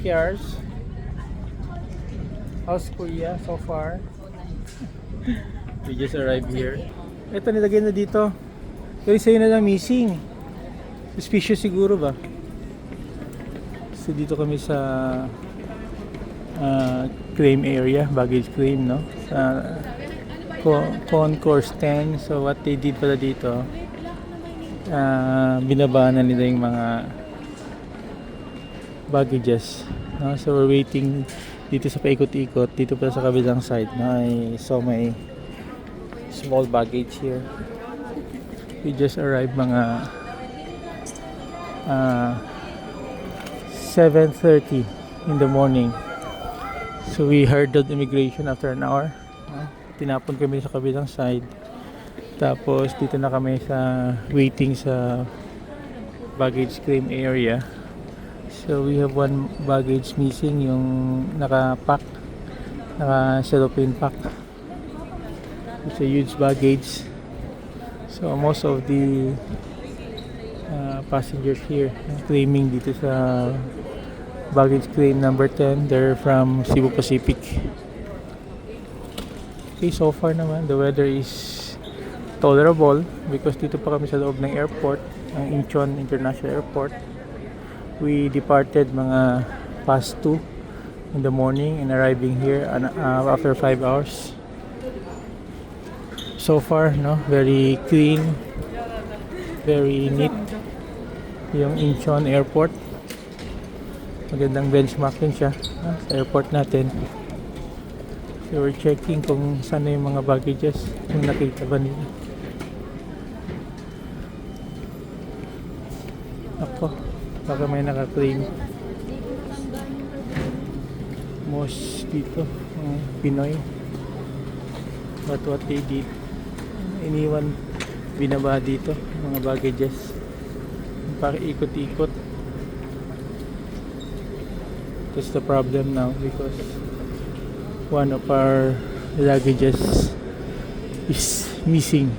Kiars. How's Korea so far? We just arrived here. Ito, nilagay na dito. Pero sa'yo na lang missing. Suspicious siguro ba? So dito kami sa claim area, baggage claim, no? Sa concourse 10. So what they did pala dito, binabaan na nila yung mga baggages, no? So we're waiting dito sa paikot-ikot. Dito pala sa kabilang side, no? I saw my small baggage here. We just arrived mga 7:30 in the morning. So we hurdled immigration after an hour. Tinapon kami sa kabilang side. Tapos dito na kami sa waiting sa baggage claim area. So we have one baggage missing, yung naka-pack, naka-cellophane pack. It's a huge baggage. So most of the passengers here claiming dito sa baggage claim number 10, they're from Cebu Pacific. Okay, so far naman the weather is tolerable because dito pa kami sa loob ng airport, ng Incheon International Airport. We departed mga past 2 in the morning and arriving here after 5 hours. So far, no, very clean, very neat yung Incheon Airport. Magandang benchmark din siya sa airport natin. So we're checking kung saan na yung mga baggages, kung nakita ba nila. Ako, baka may naka-claim. Most dito, Pinoy. But what they did, iniwan, binaba dito mga baggages para ikot-ikot. That's the problem now because one of our luggages is missing.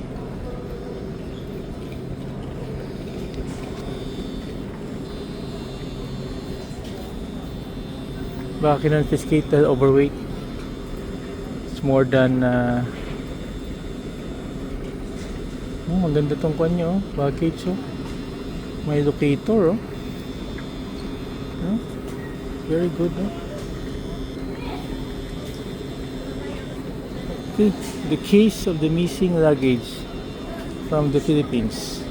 Baka kinonfiscate dahil overweight. It's more than maganda tong kwan nyo, baggage, oh. May locator, oh. Very good, oh. Okay, the case of the missing luggage from the Philippines.